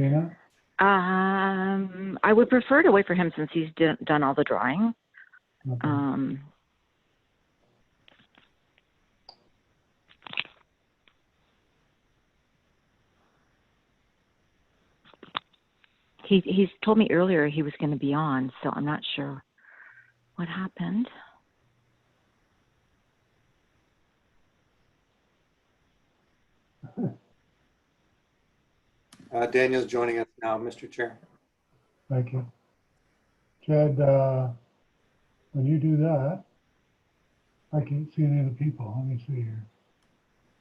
Gina? I would prefer to wait for him since he's done all the drawing. Okay. He's told me earlier he was going to be on, so I'm not sure what happened. Daniel's joining us now, Mr. Chair. Thank you. Chad, when you do that, I can't see any of the people. Let me see here.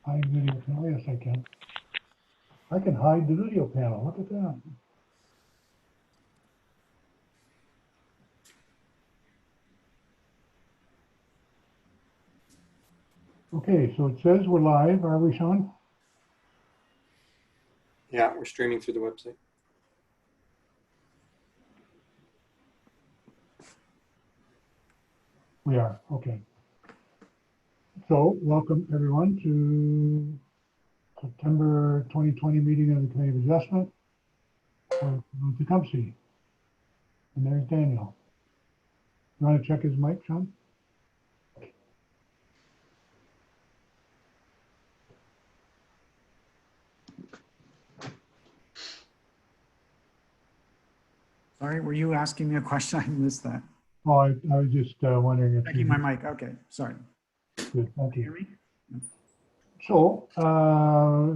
Hide video panel. Yes, I can. I can hide the video panel. Look at that. Okay, so it says we're live. Are we, Sean? Yeah, we're streaming through the website. We are. Okay. So welcome everyone to September 2020 meeting of the Committee of Adjustment for Tecumseh. And there's Daniel. You want to check his mic, Sean? Sorry, were you asking me a question? I missed that. Oh, I was just wondering if Checking my mic. Okay, sorry. Good, thank Can you hear you. me? So,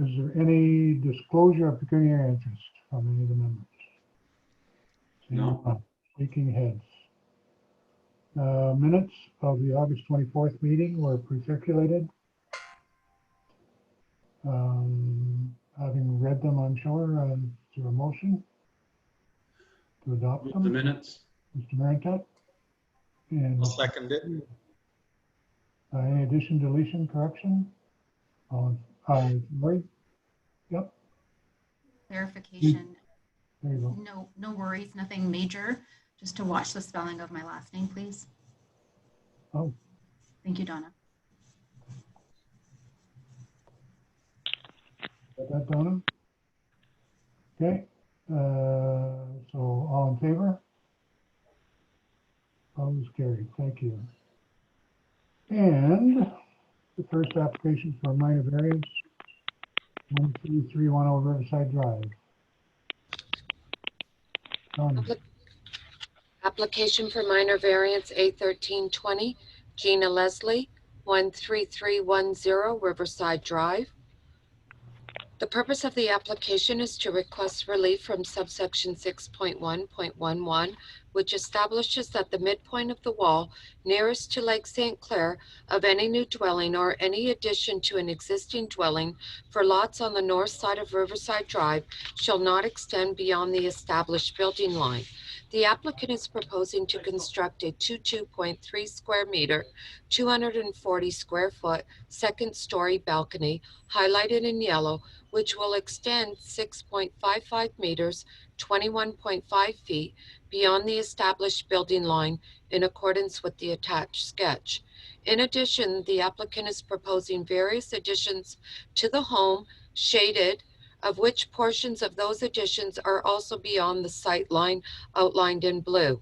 is there any disclosure of pecuniary interest from any of the members? No. Shaking heads. Minutes of the August 24th meeting were pre-circulated. Having read them, I'm sure, is there a motion to adopt them? The minutes. Mr. Marantat? And I'll second it. any addition, deletion, correction? Lori? Yep, Clarification. there you go. No worries, nothing major. Just to watch the spelling of my last name, please. Oh, Thank you, Donna. got that, Donna? Okay, so all in favor? Opposed, carried, thank you. And the first application for a minor variance, 13310 Riverside Drive. Donna. Application for minor variance A1320, Gina Leslie, 13310 Riverside Drive. The purpose of the application is to request relief from subsection 6.1.11, which establishes that the midpoint of the wall nearest to Lake St. Clair of any new dwelling or any addition to an existing dwelling for lots on the north side of Riverside Drive shall not extend beyond the established building line. The applicant is proposing to construct a 22.3 square meter, 240 square foot, second story balcony highlighted in yellow, which will extend 6.55 meters, 21.5 feet beyond the established building line in accordance with the attached sketch. In addition, the applicant is proposing various additions to the home, shaded, of which portions of those additions are also beyond the sight line outlined in blue.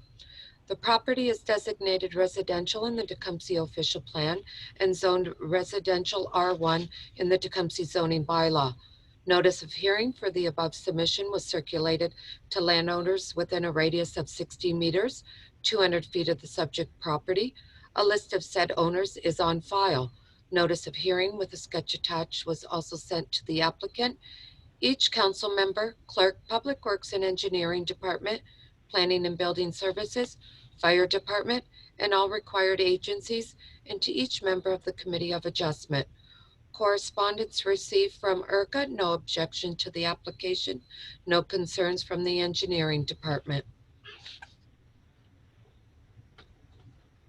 The property is designated residential in the Tecumseh official plan and zoned residential R1 in the Tecumseh zoning bylaw. Notice of hearing for the above submission was circulated to landowners within a radius of 60 meters, 200 feet of the subject property. A list of said owners is on file. Notice of hearing with a sketch attached was also sent to the applicant. Each council member, clerk, public works and engineering department, planning and building services, fire department, and all required agencies, and to each member of the Committee of Adjustment. Correspondence received from IRCA, no objection to the application, no concerns from the engineering department.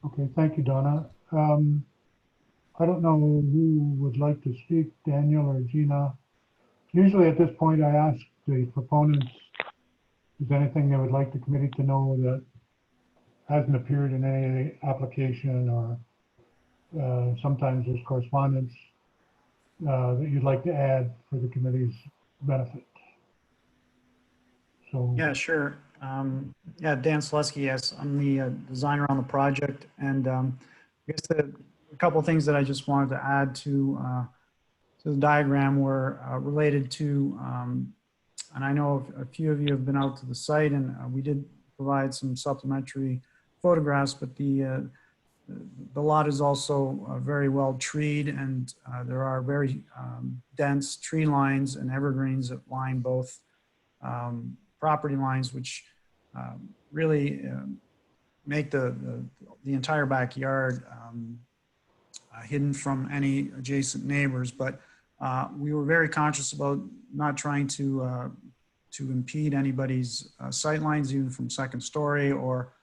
Okay, thank you, Donna. I don't know who would like to speak, Daniel or Gina. Usually at this point, I ask the proponents, is there anything they would like the committee to know that hasn't appeared in any application, or sometimes there's correspondence that you'd like to add for the committee's benefit. So, Yeah, sure. Yeah, Dan Selesky, yes, I'm the designer on the project. And I guess a couple of things that I just wanted to add to the diagram were related to, and I know a few of you have been out to the site, and we did provide some supplementary photographs, but the lot is also very well treed, and there are very dense tree lines and evergreens that line both property lines, which really make the entire backyard hidden from any adjacent neighbors. But we were very conscious about not trying to impede anybody's sight lines, even from second story, or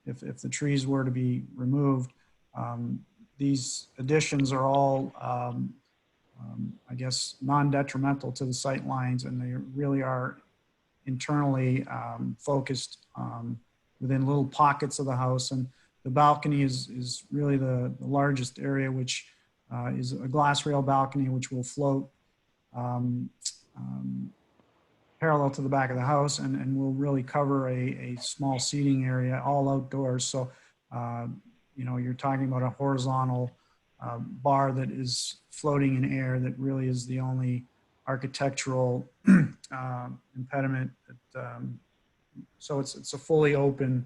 if the trees were to be removed. These additions are all, I guess, non-detrimental to the sight lines, and they really are internally focused within little pockets of the house. And the balcony is really the largest area, which is a glass rail balcony, which will float parallel to the back of the house, and will really cover a small seating area, all outdoors. So, you know, you're talking about a horizontal bar that is floating in air that really is the only architectural impediment. So it's a fully open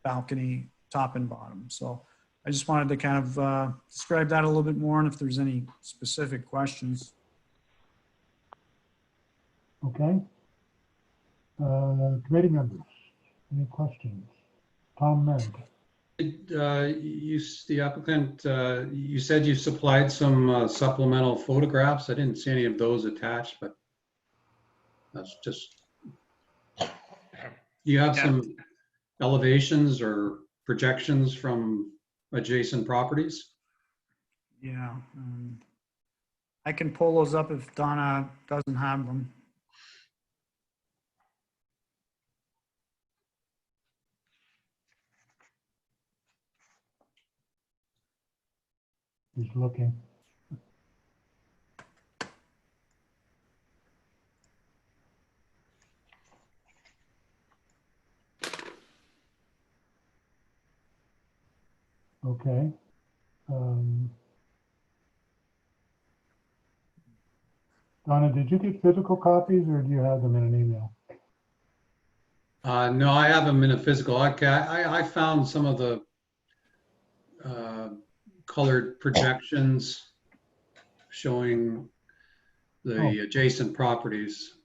balcony, top and bottom. So I just wanted to kind of describe that a little bit more, and if there's any specific questions. okay. Committee members, any questions? Tom Merritt. The applicant, you said you supplied some supplemental photographs. I didn't see any of those attached, but that's just, you have some elevations or projections from adjacent properties? Yeah. I can pull those up if Donna doesn't have them. He's looking. Okay. Donna, did you get physical copies or do you have them in an email? No, I have them in a physical. I found some of the colored projections showing the adjacent properties.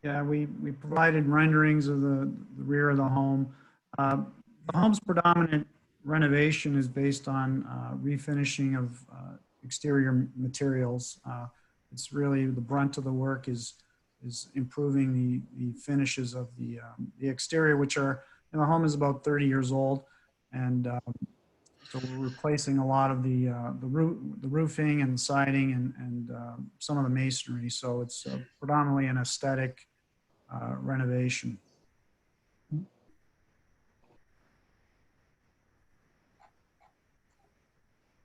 Yeah, we provided renderings of the rear of the home. The home's predominant renovation is based on refinishing of exterior materials. It's really the brunt of the work is improving the finishes of the exterior, which are, you know, the home is about 30 years old, and so we're replacing a lot of the roofing and siding and some of the masonry. So it's predominantly an aesthetic renovation.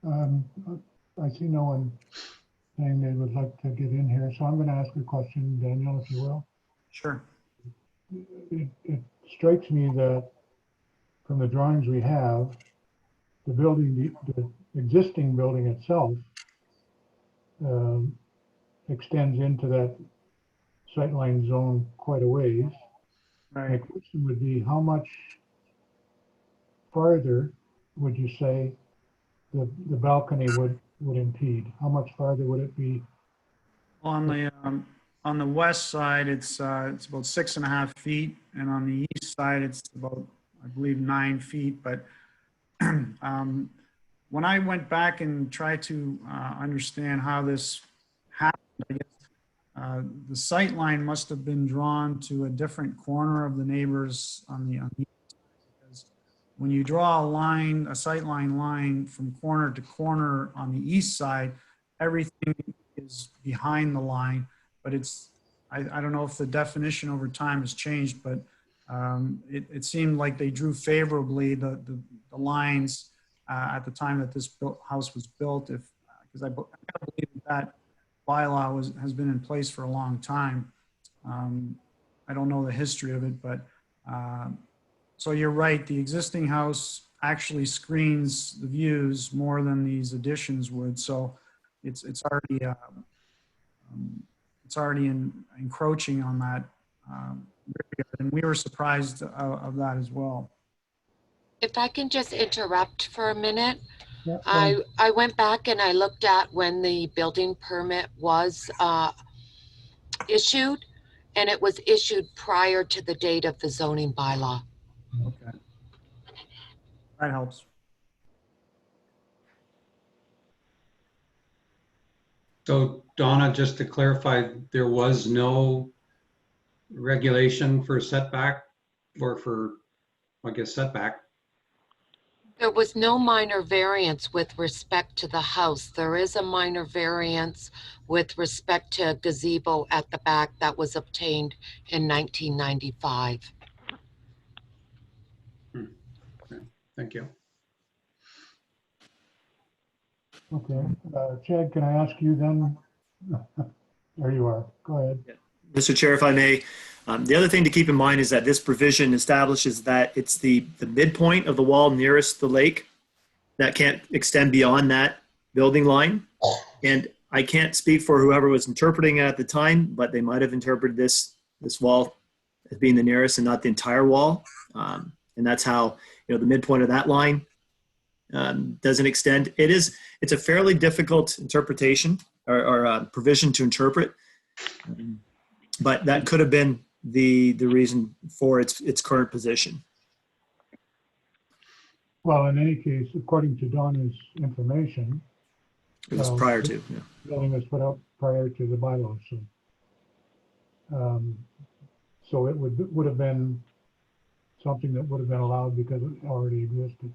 I see no one saying they would like to get in here, so I'm going to ask a question, Daniel, if you will. Sure. It strikes me that from the drawings we have, the building, the existing building itself extends into that sightline zone quite a ways. My Right. question would be, how much farther would you say the balcony would impede? How much farther would it be? On the west side, it's about 6.5 feet, and on the east side, it's about, I believe, 9 feet. But when I went back and tried to understand how this happened, I guess the sight line must have been drawn to a different corner of the neighbors on the east side, because when you draw a sight line from corner to corner on the east side, everything is behind the line. But it's, I don't know if the definition over time has changed, but it seemed like they drew favorably the lines at the time that this house was built. Because I believe that bylaw has been in place for a long time. I don't know the history of it, but so you're right. The existing house actually screens the views more than these additions would. So it's already encroaching on that area, and we were surprised of that as well. If I can just interrupt for a minute. Yeah, I went back and I looked at when the building permit was issued, and it was issued prior to the date of the zoning bylaw. Okay, that helps. So Donna, just to clarify, there was no regulation for setback or for, I guess, setback. There was no minor variance with respect to the house. There is a minor variance with respect to gazebo at the back that was obtained in 1995. Okay, thank you. okay. Chad, can I ask you then? There you are. Go ahead. Mr. Chair, if I may, the other thing to keep in mind is that this provision establishes that it's the midpoint of the wall nearest the lake that can't extend beyond that building line. And I can't speak for whoever was interpreting it at the time, but they might have interpreted this wall as being the nearest and not the entire wall. And that's how, the midpoint of that line doesn't extend. It's a fairly difficult interpretation or provision to interpret. But that could have been the reason for its current position. Well, in any case, according to Donna's information, It was prior to. Yeah. the building was put up prior to the bylaws. So it would have been something that would have been allowed because it already existed.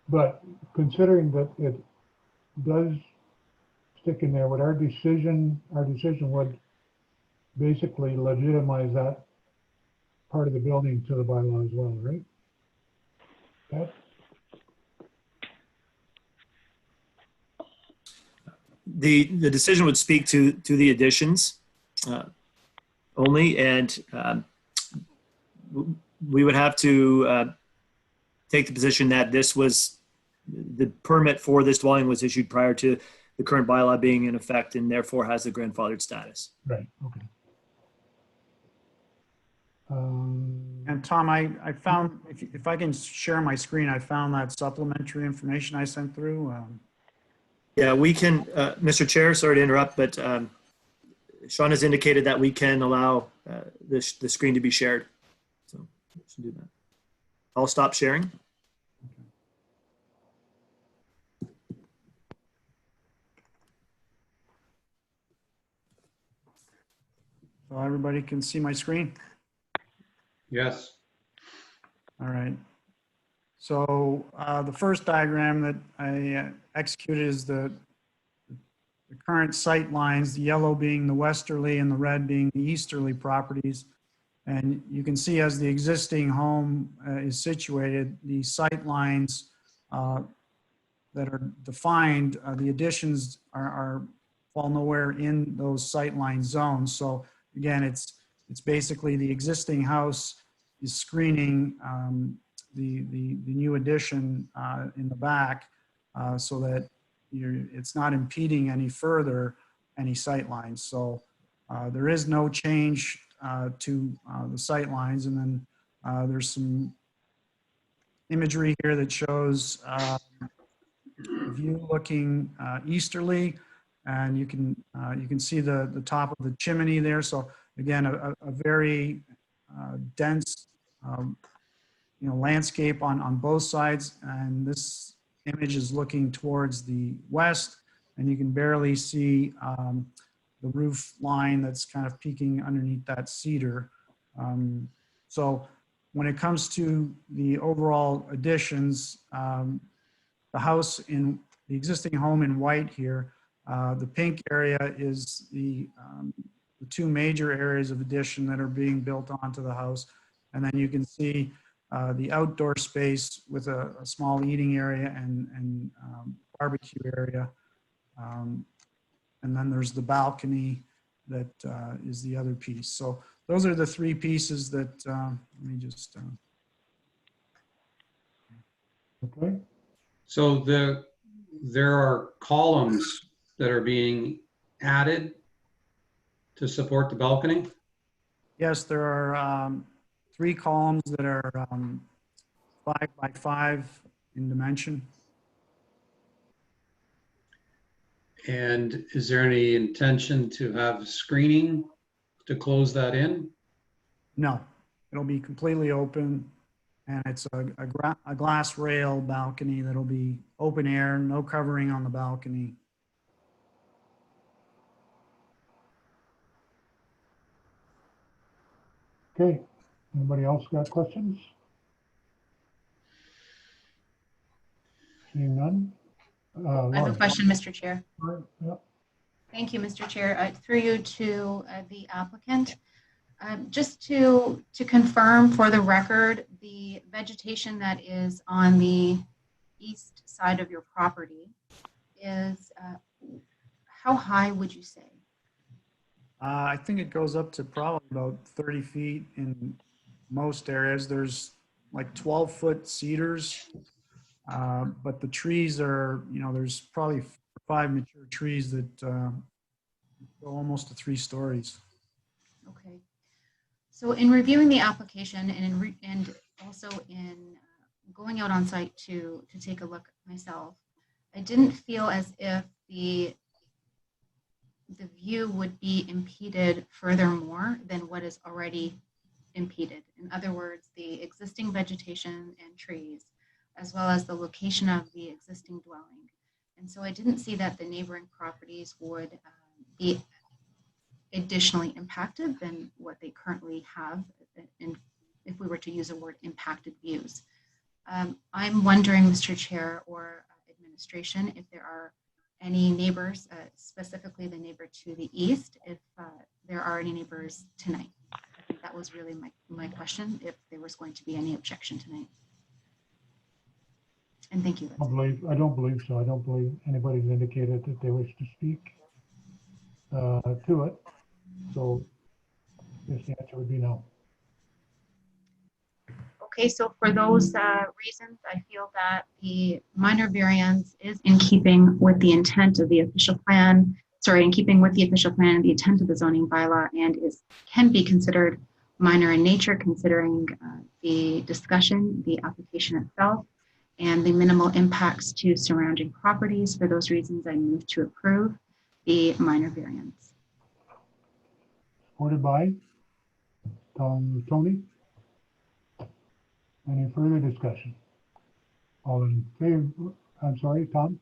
But considering that it does stick in there, would our decision would basically legitimize that part of the building to the bylaw as well, right? That, The decision would speak to the additions only, and we would have to take the position that the permit for this dwelling was issued prior to the current bylaw being in effect and therefore has a grandfathered status. right, okay. And Tom, I found, if I can share my screen, I found that supplementary information I sent through. Yeah, we can, Mr. Chair, sorry to interrupt, but Sean has indicated that we can allow the screen to be shared. So we should do that. I'll stop sharing. So everybody can see my screen? Yes. All right. So the first diagram that I executed is the current sight lines, the yellow being the westerly and the red being the easterly properties. And you can see as the existing home is situated, the sight lines that are defined, the additions fall nowhere in those sight line zones. So again, it's basically the existing house is screening the new addition in the back so that it's not impeding any further any sight lines. So there is no change to the sight lines. And then there's some imagery here that shows the view looking easterly, and you can see the top of the chimney there. So again, a very dense landscape on both sides, and this image is looking towards the west, and you can barely see the roof line that's kind of peeking underneath that cedar. So when it comes to the overall additions, the house in the existing home in white here, the pink area is the two major areas of addition that are being built onto the house. And then you can see the outdoor space with a small eating area and barbecue area. And then there's the balcony that is the other piece. So those are the three pieces that, let me just, Okay, So there are columns that are being added to support the balcony? yes, there are 3 columns that are 5 by 5 in dimension. And is there any intention to have screening to close that in? No, it'll be completely open, and it's a glass rail balcony that'll be open air, no covering on the balcony. okay. Anybody else got questions? Seeing none? I have a Lauren? question, Mr. Chair. Yeah. Thank you, Mr. Chair. Through you to the applicant. Just to confirm for the record, the vegetation that is on the east side of your property is, how high would you say? I think it goes up to probably about 30 feet in most areas. There's like 12-foot cedars, but the trees are, there's probably 5 mature trees that go almost to 3 stories. Okay. So in reviewing the application and also in going out on site to take a look myself, I didn't feel as if the view would be impeded furthermore than what is already impeded. In other words, the existing vegetation and trees, as well as the location of the existing dwelling. And so I didn't see that the neighboring properties would be additionally impacted than what they currently have, and if we were to use a word, impacted views. I'm wondering, Mr. Chair or administration, if there are any neighbors, specifically the neighbor to the east, if there are any neighbors tonight. I think that was really my question, if there was going to be any objection tonight. And thank you. I don't believe so. I don't believe anybody's indicated that they wish to speak to it. So I guess the answer would be no. Okay, so for those reasons, I feel that the minor variance is in keeping with the intent of the official plan, in keeping with the official plan and the intent of the zoning bylaw, and can be considered minor in nature, considering the discussion, the application itself, and the minimal impacts to surrounding properties. For those reasons, I move to approve the minor variance. Supported by Tony. Any further discussion? All in favor? I'm sorry, Tom?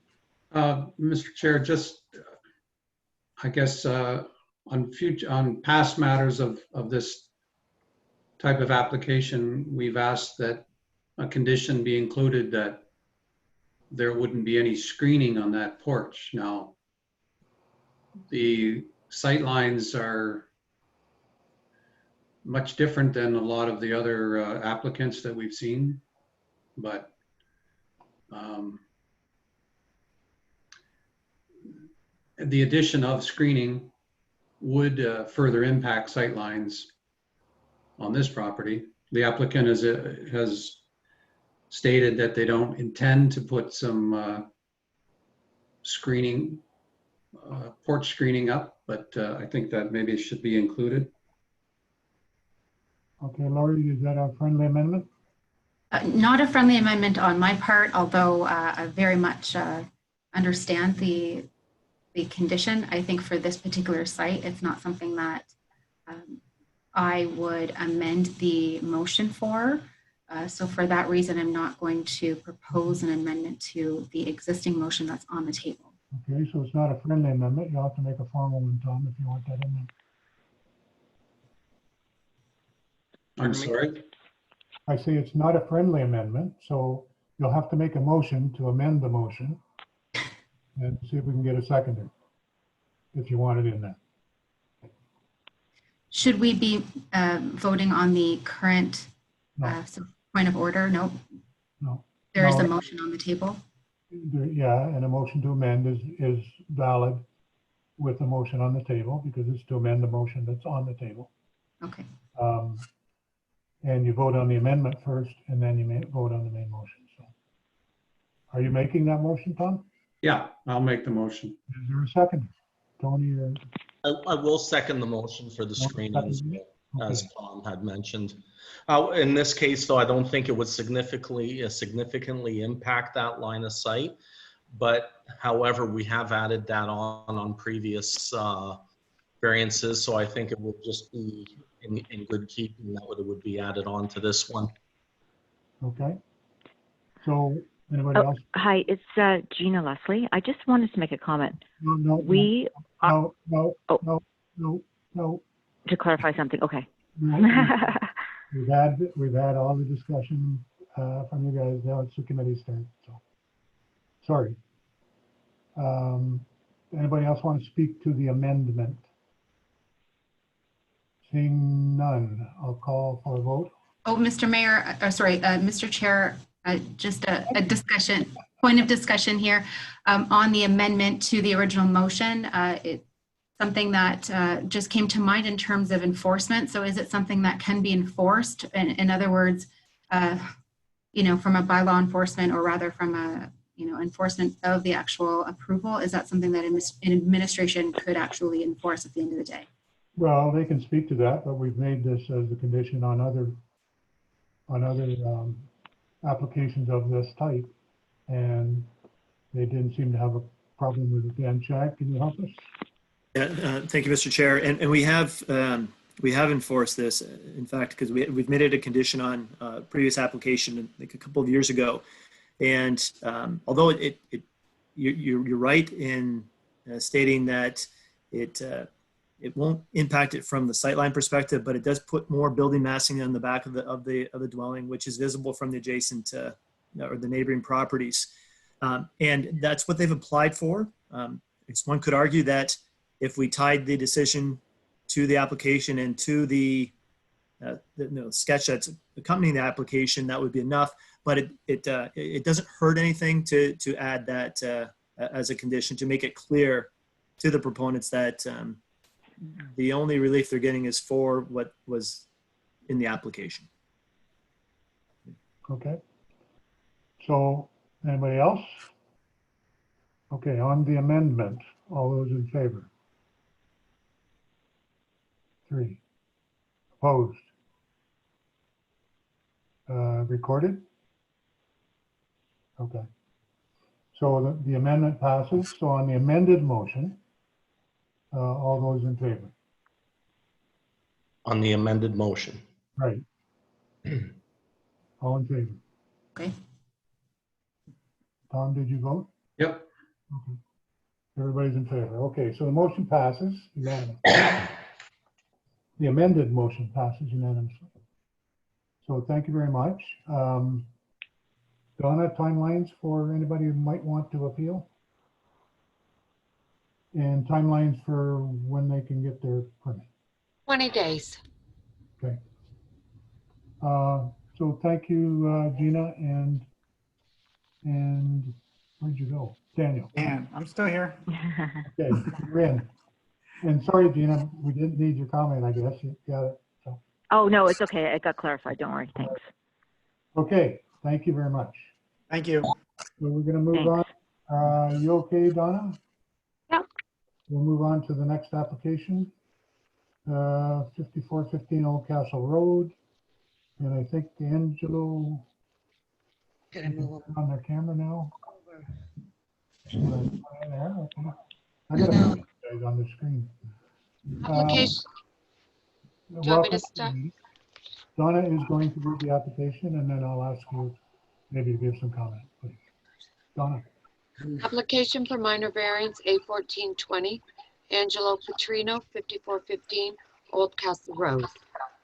Mr. Chair, just, I guess, on past matters of this type of application, we've asked that a condition be included that there wouldn't be any screening on that porch. Now, the sight lines are much different than a lot of the other applicants that we've seen, but the addition of screening would further impact sight lines on this property. The applicant has stated that they don't intend to put some screening, porch screening up, but I think that maybe it should be included. Okay, Laurie, is that a friendly amendment? Not a friendly amendment on my part, although I very much understand the condition. I think for this particular site, it's not something that I would amend the motion for. So for that reason, I'm not going to propose an amendment to the existing motion that's on the table. Okay, so it's not a friendly amendment. You'll have to make a formal one, Tom, if you want that in there. I'm sorry? I say it's not a friendly amendment, so you'll have to make a motion to amend the motion and see if we can get a seconder, if you want it in there. Should we be voting on the current No. point of order? No. No. There is No. a motion on the table. Yeah, and a motion to amend is valid. with the motion on the table, because it's to amend the motion that's on the table. Okay. And you vote on the amendment first, and then you may vote on the main motion. So, are you making that motion, Tom? Yeah, I'll make the motion. Is there a second? Tony or? I will second the motion for the screenings, as Okay. Tom had mentioned. In this case, though, I don't think it would significantly impact that line of sight. But however, we have added that on previous variances, so I think it would just be in good keeping that it would be added on to this one. Okay. So, anybody else? Hi, it's Gina Leslie. I just wanted to make a comment. No, To clarify something. Okay. We've had all the discussion from you guys. Now it's the committee's turn. So, sorry. Anybody else want to speak to the amendment? Seeing none, I'll call for a vote. Oh, Mr. Mayor, Mr. Chair, just a discussion, point of discussion here on the amendment to the original motion. It's something that just came to mind in terms of enforcement. So is it something that can be enforced? In other words, from a bylaw enforcement, or rather from a, enforcement of the actual approval? Is that something that administration could actually enforce at the end of the day? Well, they can speak to that, but we've made this as a condition on other applications of this type, and they didn't seem to have a problem with it. Dan Chad, can you help us? Yeah, thank you, Mr. Chair. And we have enforced this, in fact, because we've made it a condition on a previous application like a couple of years ago. And although you're right in stating that it won't impact it from the sightline perspective, but it does put more building massing on the back of the dwelling, which is visible from the adjacent or the neighboring properties. And that's what they've applied for. One could argue that if we tied the decision to the application and to the sketch that's accompanying the application, that would be enough. But it doesn't hurt anything to add that as a condition, to make it clear to the proponents that the only relief they're getting is for what was in the application. Okay. So, anybody else? Okay, on the amendment, all those in favor? 3. Opposed? Recorded? Okay. So the amendment passes. So on the amended motion, all those in favor? On the amended motion. Right. All in favor? Okay. Tom, did you vote? Yep. Okay. Everybody's in favor. Okay, so the motion passes unanimously. The amended motion passes unanimously. So thank you very much. Donna, timelines for anybody who might want to appeal? And timelines for when they can get their permit. 20 days. Okay. So thank you, Gina, and where'd you go? Daniel. Dan, I'm still here. Okay, you're in. And sorry, Gina, we didn't need your comment, I guess. You got it. So. Oh, no, it's okay. It got clarified. Don't worry. Thanks. Okay, thank you very much. Thank you. So we're gonna move Thanks. on. You okay, Donna? Yep. We'll move on to the next application. 5415 Old Castle Road. And I think Angelo on their camera now. I got a guys on the screen. Application. Do you want me to Welcome. start? Donna is going to read the application, and then I'll ask you maybe to give some comment, please. Donna. Application for minor variance A1420, Angelo Petrino, 5415 Old Castle Road.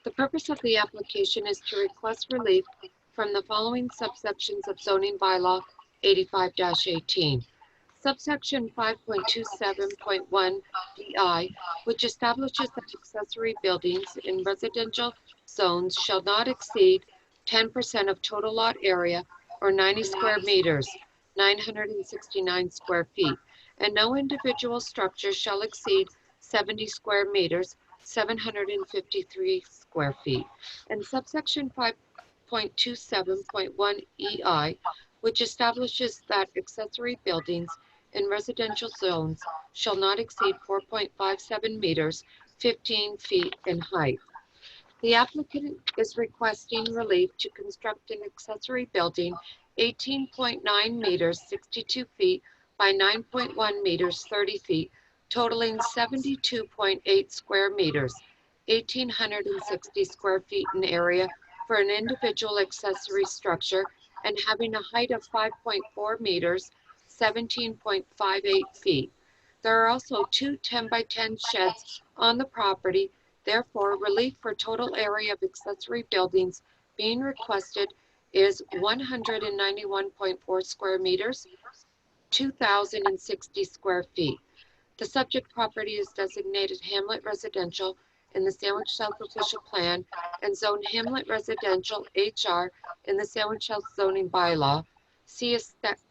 The purpose of the application is to request relief from the following subsections of zoning bylaw 85-18. Subsection 5.27.1 DI, which establishes that accessory buildings in residential zones shall not exceed 10% of total lot area or 90 square meters, 969 square feet, and no individual structure shall exceed 70 square meters, 753 square feet. And subsection 5.27.1 EI, which establishes that accessory buildings in residential zones shall not exceed 4.57 meters, 15 feet in height. The applicant is requesting relief to construct an accessory building 18.9 meters, 62 feet by 9.1 meters, 30 feet, totaling 72.8 square meters, 1,860 square feet in area for an individual accessory structure and having a height of 5.4 meters, 17.58 feet. There are also two 10 by 10 sheds on the property. Therefore, relief for total area of accessory buildings being requested is 191.4 square meters, 2,060 square feet. The subject property is designated Hamlet Residential in the Sandwich South Official Plan and zoned Hamlet Residential HR in the Sandwich South zoning bylaw. See a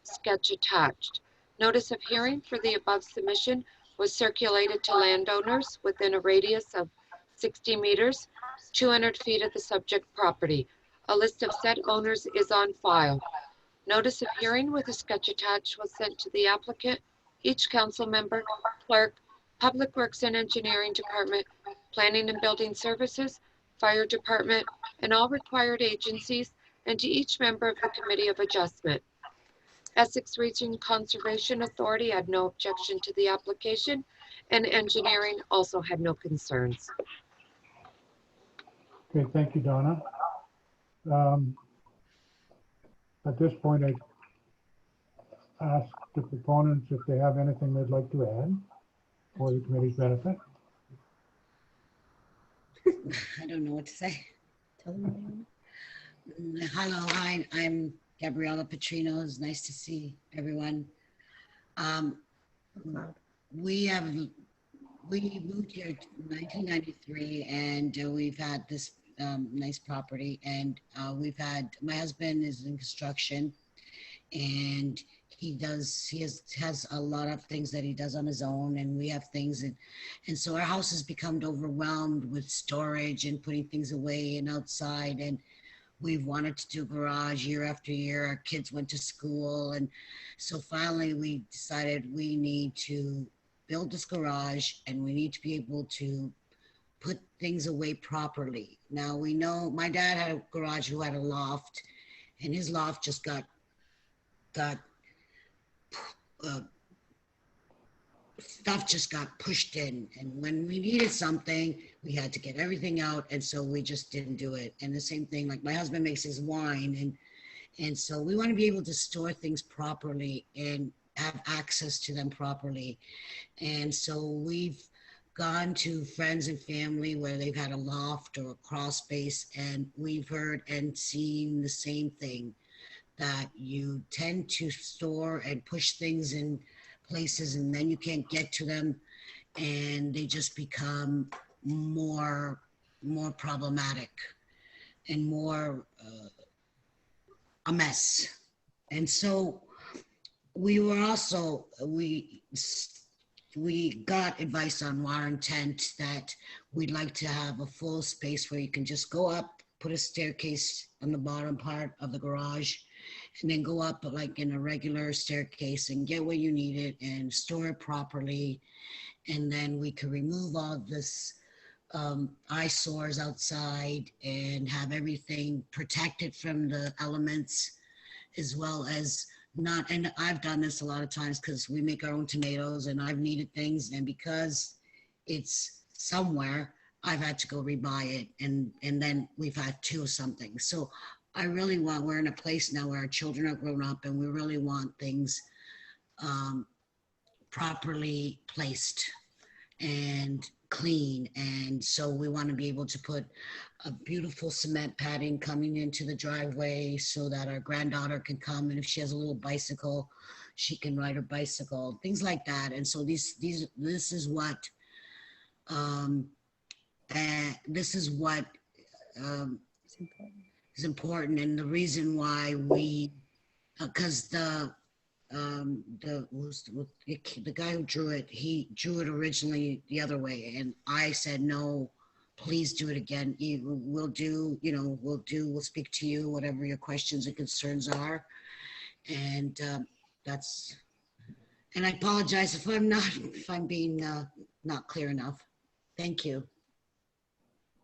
sketch attached. Notice of hearing for the above submission was circulated to landowners within a radius of 60 meters, 200 feet of the subject property. A list of said owners is on file. Notice of hearing with a sketch attached was sent to the applicant, each council member, clerk, Public Works and Engineering Department, Planning and Building Services, Fire Department, and all required agencies, and to each member of the Committee of Adjustment. Essex Region Conservation Authority had no objection to the application, and engineering also had no concerns. Okay, thank you, Donna. At this point, I ask the proponents if they have anything they'd like to add for the committee's benefit. I don't know what to say. Hello, hi, I'm Gabriella Petrino. It's nice to see everyone. We moved here in 1993, and we've had this nice property, and my husband is in construction, and he has a lot of things that he does on his own, and we have things, and so our house has become overwhelmed with storage and putting things away and outside, and we've wanted to do garage year after year. Our kids went to school, and so finally we decided we need to build this garage, and we need to be able to put things away properly. Now, we know my dad had a garage who had a loft, and his loft just got stuff just got pushed in, and when we needed something, we had to get everything out, and so we just didn't do it. And the same thing, like my husband makes his wine, and so we want to be able to store things properly and have access to them properly. And so we've gone to friends and family where they've had a loft or a crawl space, and we've heard and seen the same thing, that you tend to store and push things in places, and then you can't get to them, and they just become more problematic and more a mess. And so we got advice on our intent that we'd like to have a full space where you can just go up, put a staircase on the bottom part of the garage, and then go up like in a regular staircase and get what you need it and store it properly. And then we could remove all this eyesores outside and have everything protected from the elements, as well as not, and I've done this a lot of times because we make our own tomatoes, and I've needed things, and because it's somewhere, I've had to go rebuy it, and then we've had two of something. So I really want, we're in a place now where our children are grown up, and we really want things properly placed and clean. And so we want to be able to put a beautiful cement padding coming into the driveway so that our granddaughter can come, and if she has a little bicycle, she can ride her bicycle, things like that. And so this is what is important, and the reason why we, because the the guy who drew it, he drew it originally the other way, and I said, no, please do it again. We'll speak to you, whatever your questions and concerns are. And and I apologize if I'm being not clear enough. Thank you.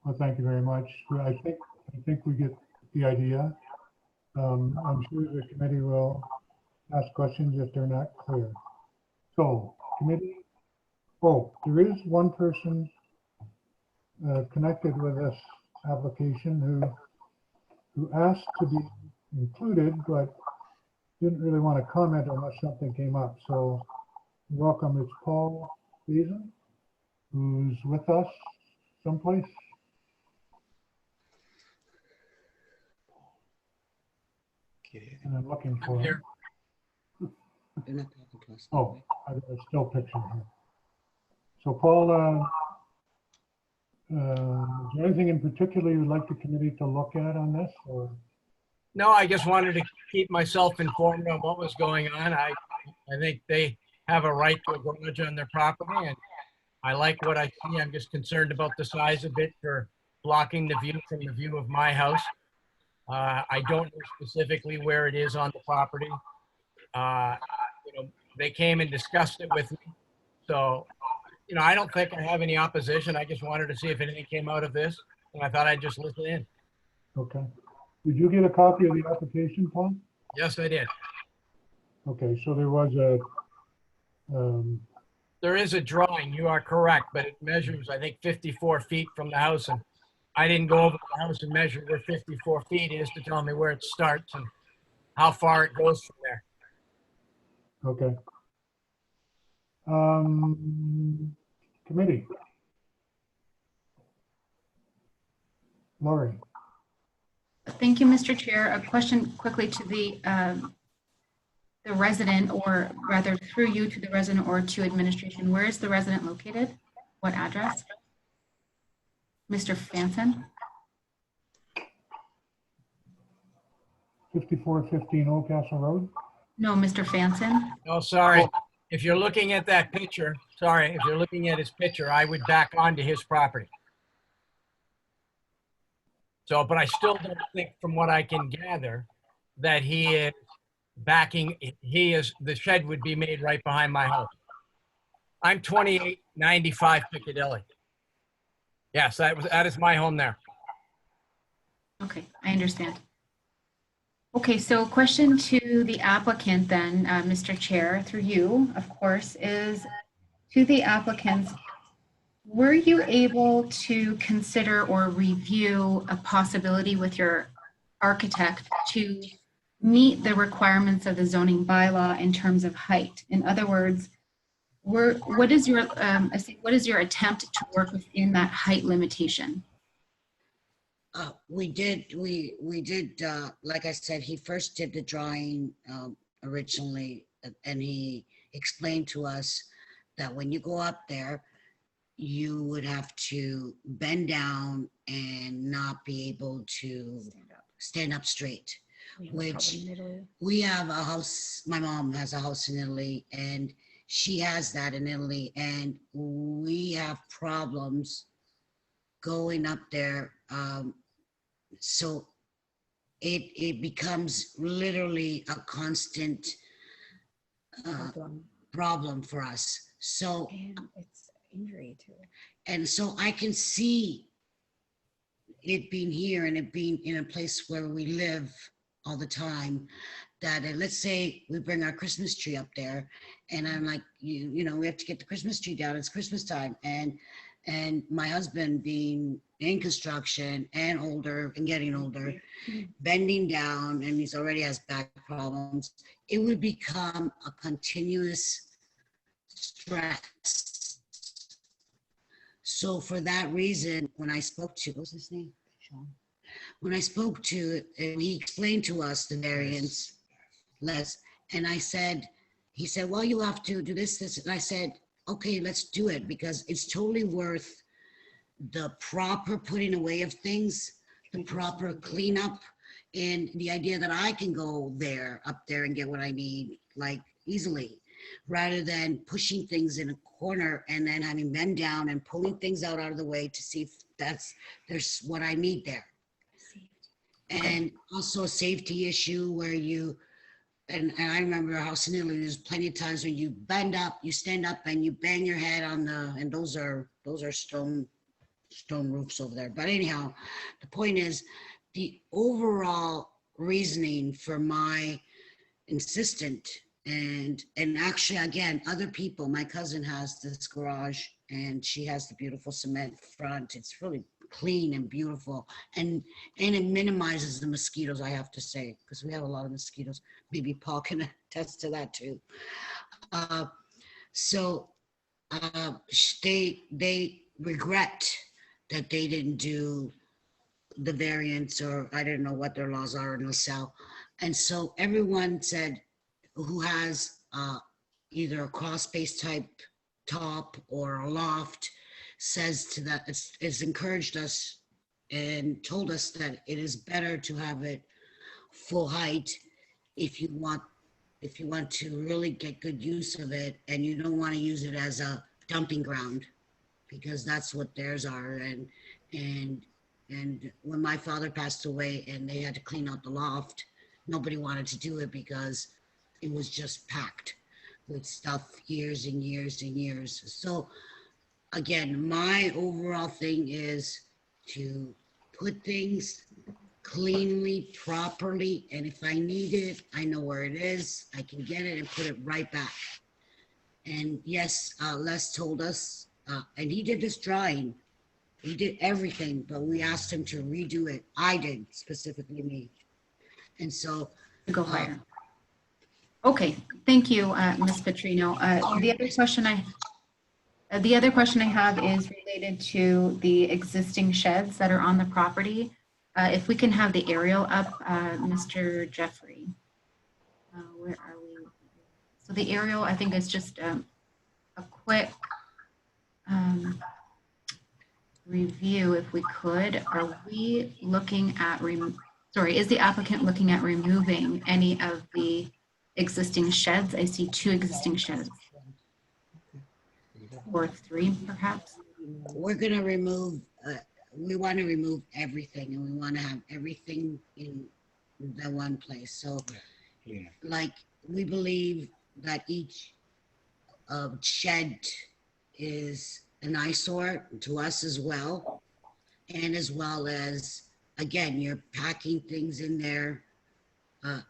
Well, thank you very much. I think we get the idea. I'm sure the committee will ask questions if they're not clear. So, committee, there is one person connected with this application who asked to be included, but didn't really want to comment unless something came up. So, welcome. It's Paul Beason, who's with us someplace. And I'm looking for him. They're not talking to us. Oh, I got a still picture here. So Paul, is there anything in particular you'd like the committee to look at on this, or? No, I just wanted to keep myself informed on what was going on. I think they have a right to a garage on their property, and I like what I see. I'm just concerned about the size of it for blocking the view from the view of my house. I don't know specifically where it is on the property. They came and discussed it with me. So, I don't think I have any opposition. I just wanted to see if anything came out of this, and I thought I'd just listen in. Okay. Did you get a copy of the application, Paul? Yes, I did. Okay, so there was There is a drawing, you are correct, but it measures, I think, 54 feet from the house, and I didn't go over the house and measure where 54 feet is to tell me where it starts and how far it goes from there. okay. Committee. Lori. Thank you, Mr. Chair. A question quickly to the resident, or rather through you to the resident or to administration. Where is the resident located? What address? Mr. Fanson? 5415 Oldcastle Road. No, Mr. Fanson. Oh, sorry. If you're looking at that picture, sorry, if you're looking at his picture, I would back onto his property. So, but I still don't think, from what I can gather, that he is the shed would be made right behind my house. I'm 2895 Piccadilly. Yes, that is my home there. Okay, I understand. Okay, so question to the applicant then, Mr. Chair, through you, of course, is to the applicants, were you able to consider or review a possibility with your architect to meet the requirements of the zoning bylaw in terms of height? In other words, what is your attempt to work within that height limitation? We did, like I said, he first did the drawing originally, and he explained to us that when you go up there, you would have to bend down and not be able to stand up straight, which we have a house, my mom has a house in Italy, and she has that in Italy, and we have problems going up there. So it becomes literally a constant problem for us. So it's injury too. And so I can see it being here and it being in a place where we live all the time, that let's say we bring our Christmas tree up there, and I'm like, you know, we have to get the Christmas tree down. It's Christmas time, and my husband being in construction and older and getting older, bending down, and he's already has back problems, it would become a continuous stress. So for that reason, when I spoke to, what's his name? Sean. When I spoke to, and he explained to us the variance, Les, and I said, he said, well, you have to do this, and I said, okay, let's do it, because it's totally worth the proper putting away of things, the proper cleanup, and the idea that I can go up there and get what I need, like, easily, rather than pushing things in a corner and then having bend down and pulling things out of the way to see if there's what I need there. And also a safety issue where and I remember our house in Italy, there's plenty of times when you bend up, you stand up and you bang your head on and those are stone roofs over there. But anyhow, the point is the overall reasoning for my insistent and actually, again, other people, my cousin has this garage and she has the beautiful cement front. It's really clean and beautiful, and it minimizes the mosquitoes, I have to say, because we have a lot of mosquitoes. Maybe Paul can attest to that too. They regret that they didn't do the variance, or I don't know what their laws are in LaSalle. And so everyone said, who has either a crawl space type top or a loft, says to that, it's encouraged us and told us that it is better to have it full height if you want to really get good use of it, and you don't want to use it as a dumping ground, because that's what theirs are. And when my father passed away and they had to clean out the loft, nobody wanted to do it because it was just packed with stuff years and years and years. So again, my overall thing is to put things cleanly, properly, and if I need it, I know where it is. I can get it and put it right back. And yes, Les told us, and he did this drawing. He did everything, but we asked him to redo it. I did, specifically me. And so Go higher. Okay, thank you, Ms. Petrino. The other question I have is related to the existing sheds that are on the property. If we can have the aerial up, Mr. Jeffrey. Where are we? So the aerial, I think, is just a quick review, if we could. Are we looking at, is the applicant looking at removing any of the existing sheds? I see 2 existing sheds. Or 3, perhaps? We're going to remove, we want to remove everything, and we want to have everything in that one place. So, like, we believe that each shed is an eyesore to us as well. And as well as, again, you're packing things in there,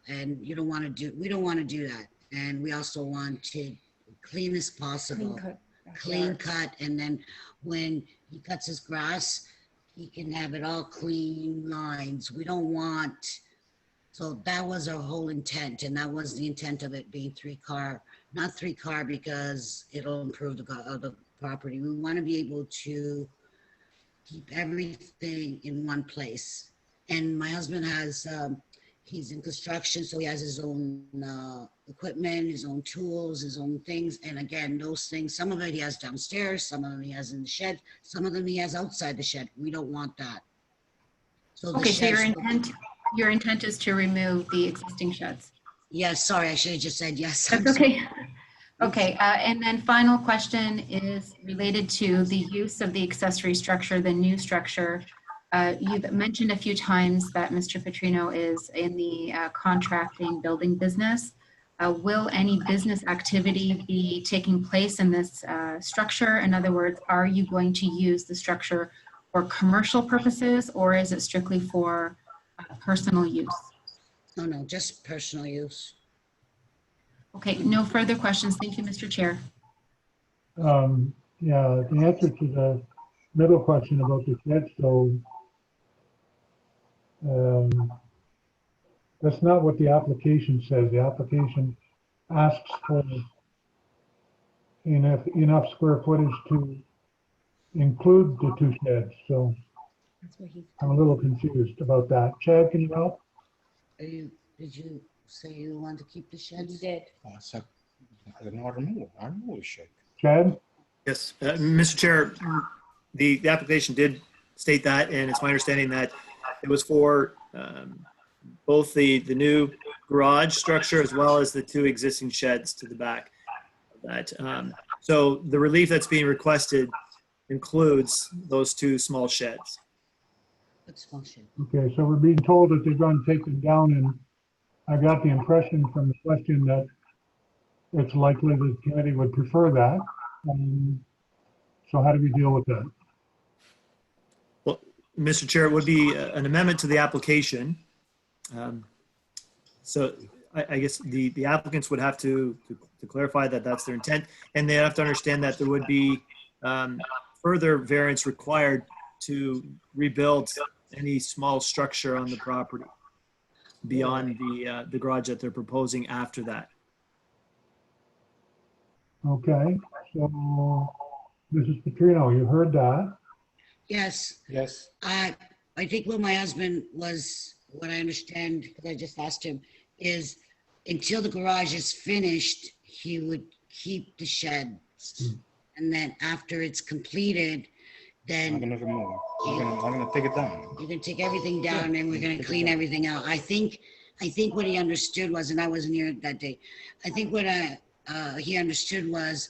and we don't want to do that. And we also want to clean as possible. Clean cut, and then when he cuts his grass, he can have it all clean lines. We don't want, so that was our whole intent, and that was the intent of it being 3-car, not 3-car because it'll improve the property. We want to be able to keep everything in one place. And my husband has, he's in construction, so he has his own equipment, his own tools, his own things. And again, those things, some of it he has downstairs, some of them he has in the shed, some of them he has outside the shed. We don't want that. So okay, so your intent is to remove the existing sheds? Yes, sorry, I should have just said yes. That's okay. Okay, and then final question is related to the use of the accessory structure, the new structure. You've mentioned a few times that Mr. Petrino is in the contracting building business. Will any business activity be taking place in this structure? In other words, are you going to use the structure for commercial purposes, or is it strictly for personal use? No, just personal use. Okay, no further questions. Thank you, Mr. Chair. Yeah, the answer to the middle question about the shed, so that's not what the application says. The application asks for enough square footage to include the 2 sheds. So I'm a little confused about that. Chad, can you help? Did you say you want to keep the sheds? You did. I don't know, remove the shed. Chad? Yes, Mr. Chair, the application did state that, and it's my understanding that it was for both the new garage structure as well as the 2 existing sheds to the back of that. So the relief that's being requested includes those 2 small sheds. What's function? Okay, so we're being told that they're going to take them down, and I got the impression from the question that it's likely the committee would prefer that. So how do we deal with that? Well, Mr. Chair, it would be an amendment to the application. So I guess the applicants would have to clarify that that's their intent, and they have to understand that there would be further variance required to rebuild any small structure on the property beyond the garage that they're proposing after that. Okay, so Mrs. Petrino, you heard that. Yes, Yes. I think what my husband was, what I understand, because I just asked him, is until the garage is finished, he would keep the sheds. And then after it's completed, I'm then gonna remove it. I'm gonna take it down. you're gonna take everything down and we're gonna clean everything out. I think what he understood was, and I wasn't here that day, I think what he understood was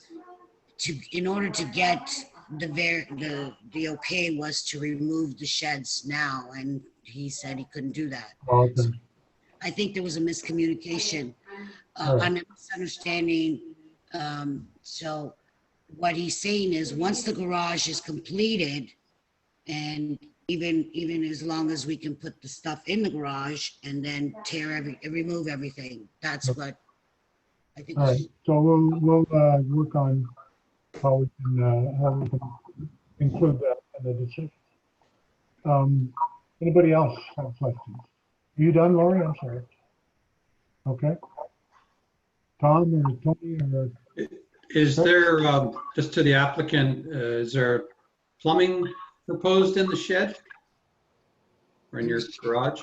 in order to get the okay was to remove the sheds now, and he said he couldn't do that. Okay. So I think there was a miscommunication, Right. a misunderstanding. So what he's saying is once the garage is completed, and even as long as we can put the stuff in the garage and then remove everything, that's what I think. All right, so we'll work on how we can include that in the decision. Anybody else have questions? Are you done, Lori? I'm sorry. Okay. Tom or Tony or? Is there, just to the applicant, is there plumbing proposed in the shed? Or in your garage?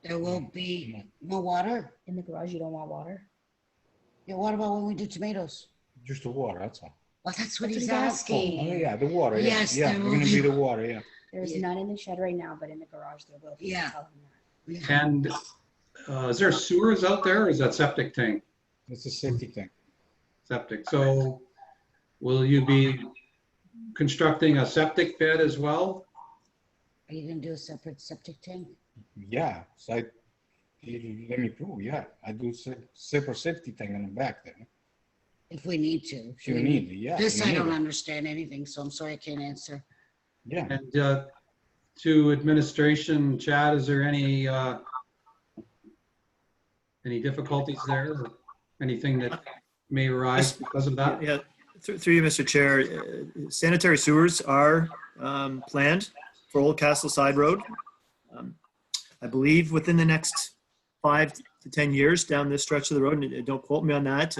There will be no water. In the garage, you don't want water? Yeah, what about when we do tomatoes? Just the water, that's all. Well, that's what That's he's what he's asking. Oh, yeah, the water, yeah. Yes, Yeah, there we're will gonna be. be the water, yeah. There's Yeah. none in the shed right now, but in the garage there will be. Yeah. Tell him that. Yeah. And is there sewers out there or is that septic tank? It's a safety thing. Septic. So will you be constructing a septic bed as well? Are you gonna do a separate septic tank? Yeah, so let me prove, yeah. I do separate safety tank in the back there. If we need to. If you need it, yeah. This you I need don't it. understand anything, so I'm sorry I can't answer. Yeah, And to administration, Chad, is there any difficulties there or anything that may arise because of that? Yeah, through you, Mr. Chair, sanitary sewers are planned for Old Castle Side Road. I believe within the next 5 to 10 years down this stretch of the road, and don't quote me on that,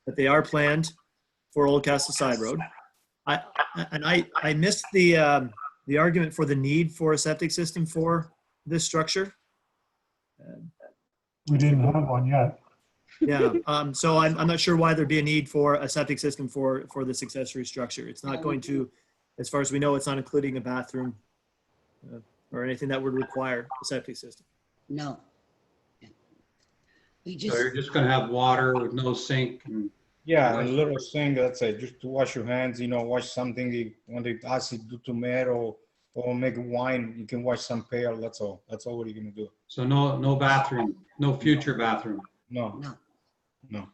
but they are planned for Old Castle Side Road. I missed the argument for the need for a septic system for this structure. We didn't have one yet. Yeah, so I'm not sure why there'd be a need for a septic system for this accessory structure. It's not going to, as far as we know, it's not including a bathroom or anything that would require a septic system. No. We So just, you're just gonna have water with no sink and yeah, a little thing, that's it, just to wash your hands, wash something, when they ask you to do tomato or make wine, you can wash some pail, that's all. That's all what you're gonna do. so no bathroom, no future bathroom. No, no. no.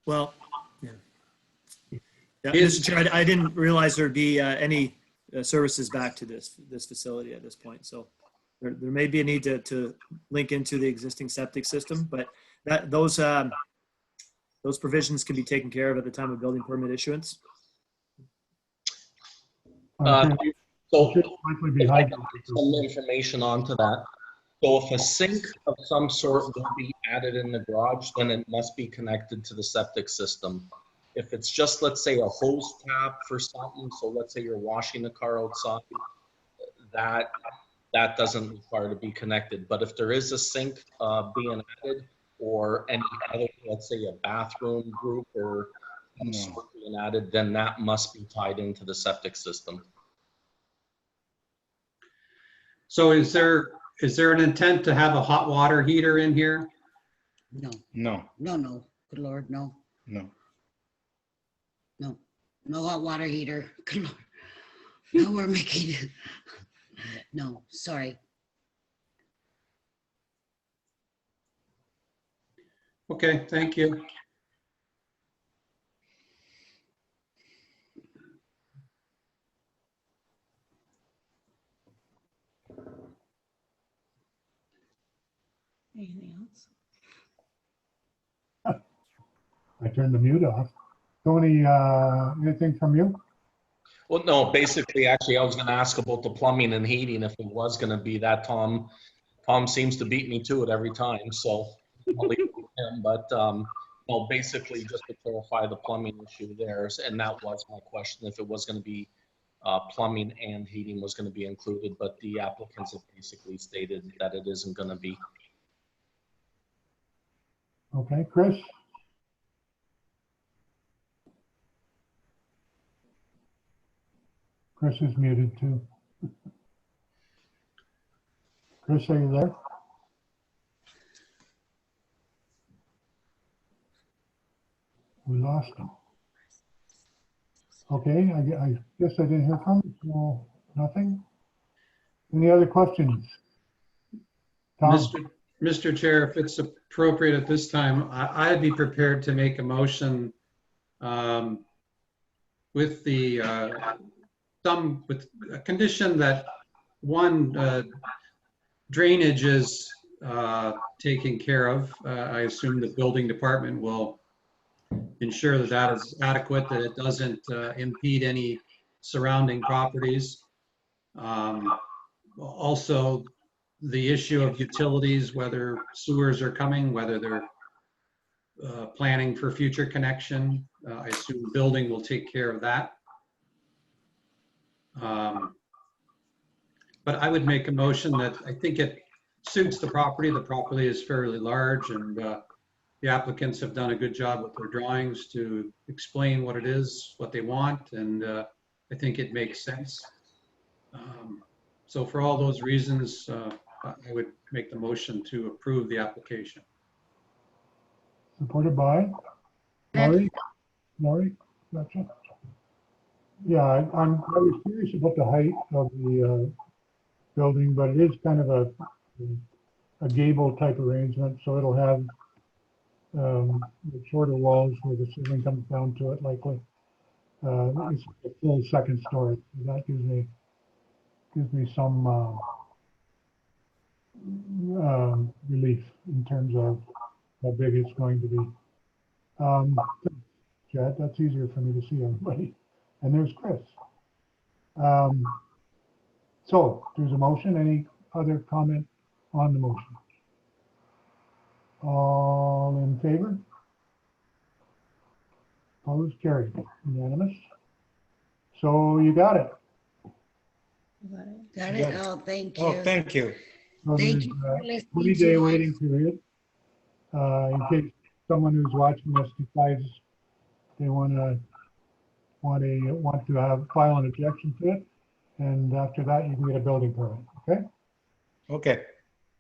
Well, yeah. Yeah, Mr. Chair, I didn't realize there'd be any services back to this facility at this point. So there may be a need to link into the existing septic system, but those provisions can be taken care of at the time of building permit issuance. So Likely be if I can hydro. put some information onto that. So if a sink of some sort will be added in the garage, then it must be connected to the septic system. If it's just, let's say, a hose tap for something, so let's say you're washing the car outside, that doesn't require to be connected. But if there is a sink being added or any other, let's say a bathroom group or some sort being added, then that must be tied into the septic system. So is there is there an intent to have a hot water heater in here? No, No, no. Good Lord, no, no. no. No hot water heater. Good Lord. No, we're making, no, sorry. Okay, thank you. Anything else? I turned the mute off. Tony, anything from you? Well, no, basically, actually, I was going to ask about the plumbing and heating if it was going to be that. Tom seems to beat me to it every time, so I'll leave it with him. But no, basically, just to clarify the plumbing issue there, and that was my question, if it was going to be plumbing and heating was going to be included, but the applicants have basically stated that it isn't going to be. Okay, Chris? Chris is muted too. Chris, are you there? We lost him. Okay, I guess I didn't hear from him. No, nothing? Any other questions? Tom? Mr. Chair, if it's appropriate at this time, I'd be prepared to make a motion with the with a condition that one, drainage is taken care of. I assume the building department will ensure that that is adequate, that it doesn't impede any surrounding properties. Also, the issue of utilities, whether sewers are coming, whether they're planning for future connection. I assume the building will take care of that. But I would make a motion that I think it suits the property. The property is fairly large, and the applicants have done a good job with their drawings to explain what it is, what they want, and I think it makes sense. So for all those reasons, I would make the motion to approve the application. Supported by? Laurie? Laurie? Gotcha. Yeah, I was curious about the height of the building, but it is kind of a gable type arrangement, so it'll have the shorter walls where the ceiling comes down to it likely. It's a full second story. So that gives me some relief in terms of how big it's going to be. Chad, that's easier for me to see everybody. And there's Chris. So there's a motion. Any other comment on the motion? All in favor? Opposed, carried, unanimous. So you got it. Got it? Good. Oh, thank you. Oh, thank you. So Thank there's you a for listening 20-day to us. waiting period. In case someone who's watching this decides they want to file an objection to it, and after that you can get a building permit. Okay. Okay.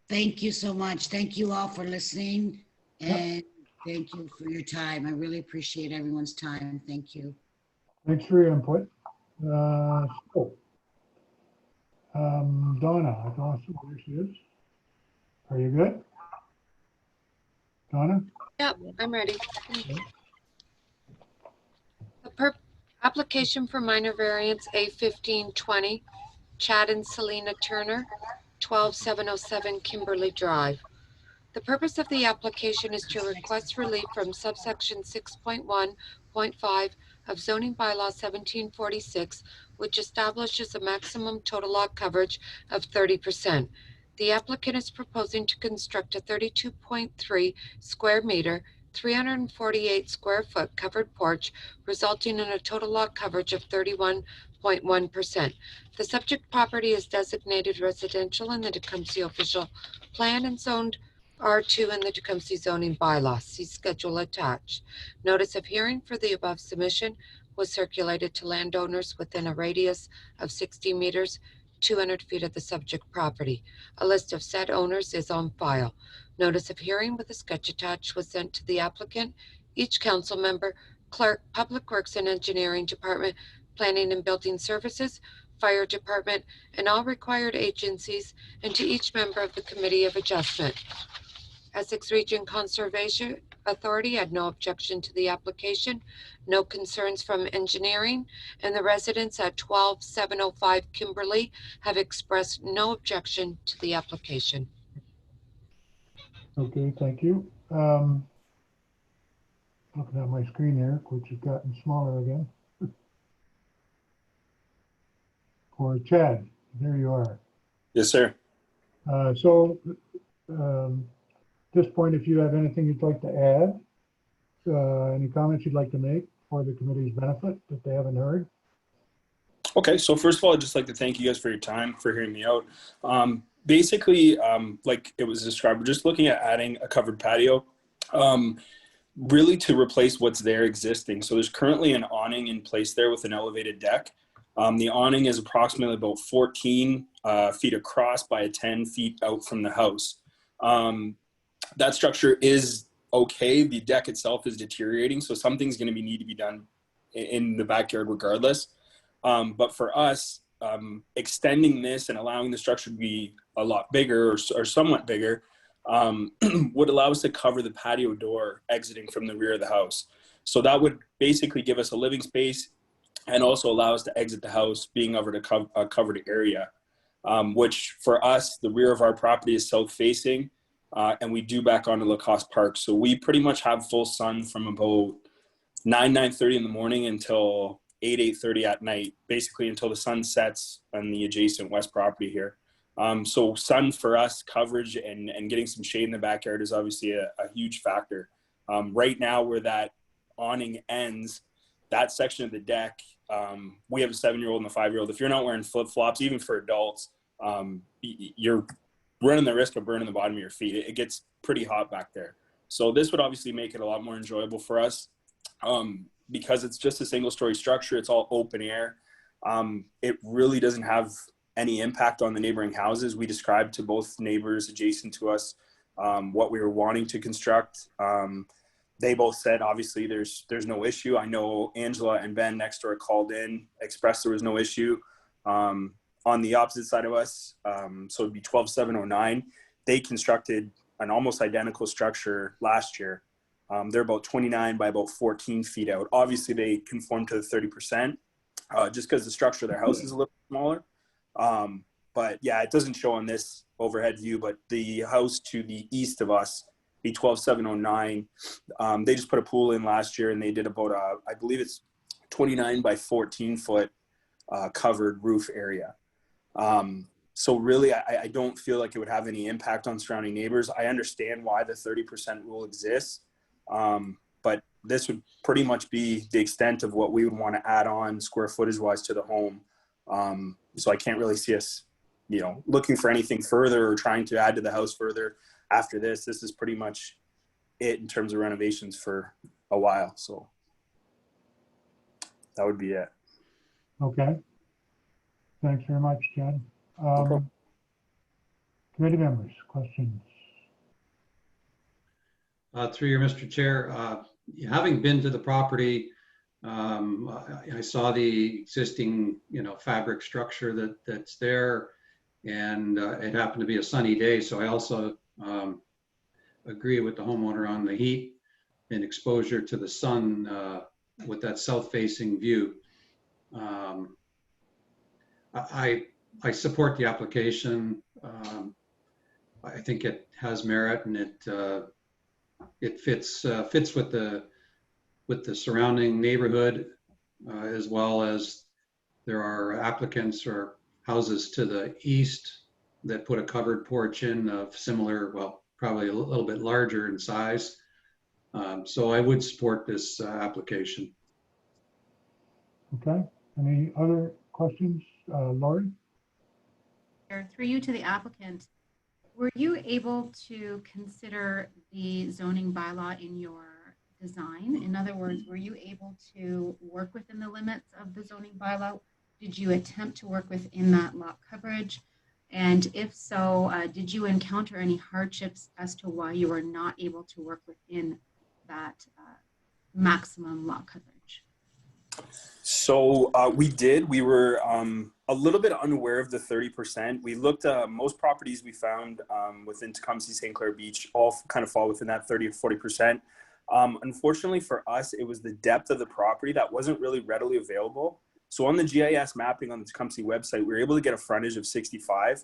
Thank you so much. Thank you all for listening, Yep. and thank you for your time. I really appreciate everyone's time. Thank you. Thanks for your input. Donna, I lost her. There she is. Are you good? Donna? Yep, I'm ready. Okay. The application for minor variance A1520, Chad and Selena Turner, 12707 Kimberly Drive. The purpose of the application is to request relief from subsection 6.1.5 of zoning bylaw 1746, which establishes a maximum total lot coverage of 30%. The applicant is proposing to construct a 32.3 square meter, 348 square foot covered porch, resulting in a total lot coverage of 31.1%. The subject property is designated residential in the Tecumseh official plan and zoned R2 in the Tecumseh zoning bylaw. See schedule attached. Notice of hearing for the above submission was circulated to landowners within a radius of 60 meters 200 feet of the subject property. A list of said owners is on file. Notice of hearing with a sketch attached was sent to the applicant, each council member, clerk, Public Works and Engineering Department, Planning and Building Services, Fire Department, and all required agencies, and to each member of the Committee of Adjustment. Essex Region Conservation Authority had no objection to the application, no concerns from engineering, and the residents at 12705 Kimberly have expressed no objection to the application. Okay, thank you. Looking at my screen here, which has gotten smaller again. For Chad, there you are. Yes, sir. At this point, if you have anything you'd like to add, any comments you'd like to make for the committee's benefit that they haven't heard? Okay, so first of all, I'd just like to thank you guys for your time, for hearing me out. Basically, like it was described, we're just looking at adding a covered patio, really to replace what's there existing. So there's currently an awning in place there with an elevated deck. The awning is approximately about 14 feet across by 10 feet out from the house. That structure is okay. The deck itself is deteriorating, so something's going to need to be done in the backyard regardless. But for us, extending this and allowing the structure to be a lot bigger or somewhat bigger would allow us to cover the patio door exiting from the rear of the house. So that would basically give us a living space and also allow us to exit the house being over a covered area, which for us, the rear of our property is south-facing, and we do back onto Lacoste Park. So we pretty much have full sun from about 9:30 in the morning until 8:30 at night, basically until the sun sets on the adjacent west property here. So sun for us, coverage and getting some shade in the backyard is obviously a huge factor. Right now where that awning ends, that section of the deck, we have a 7-year-old and a 5-year-old. If you're not wearing flip-flops, even for adults, you're running the risk of burning the bottom of your feet. It gets pretty hot back there. So this would obviously make it a lot more enjoyable for us. Because it's just a single-story structure, it's all open air. It really doesn't have any impact on the neighboring houses. We described to both neighbors adjacent to us what we were wanting to construct. They both said, obviously, there's no issue. I know Angela and Ben next door called in, expressed there was no issue. On the opposite side of us, so it'd be 12709, they constructed an almost identical structure last year. They're about 29 by about 14 feet out. Obviously, they conform to the 30%, just because the structure of their house is a little smaller. But yeah, it doesn't show on this overhead view, but the house to the east of us, be 12709, they just put a pool in last year, and they did about, I believe it's 29 by 14 foot covered roof area. So really, I don't feel like it would have any impact on surrounding neighbors. I understand why the 30% rule exists. But this would pretty much be the extent of what we would want to add on square footage wise to the home. So I can't really see us, looking for anything further or trying to add to the house further after this. This is pretty much it in terms of renovations for a while. So that would be it. Okay. Thanks very much, Chad. Committee members, questions? Through you, Mr. Chair, having been to the property, I saw the existing, fabric structure that's there, and it happened to be a sunny day. So I also agree with the homeowner on the heat and exposure to the sun with that south-facing view. I support the application. I think it has merit, and it fits with the surrounding neighborhood, as well as there are applicants or houses to the east that put a covered porch in of similar, well, probably a little bit larger in size. So I would support this application. Okay. Any other questions? Lori? Through you to the applicant, were you able to consider the zoning bylaw in your design? In other words, were you able to work within the limits of the zoning bylaw did you attempt to work within that lot coverage? And if so, did you encounter any hardships as to why you were not able to work within that maximum lot coverage? So we did. We were a little bit unaware of the 30%. We looked at most properties we found within Tecumseh, St. Clair Beach, all kind of fall within that 30 to 40%. Unfortunately for us, it was the depth of the property that wasn't really readily available. So on the GIS mapping on the Tecumseh website, we were able to get a frontage of 65.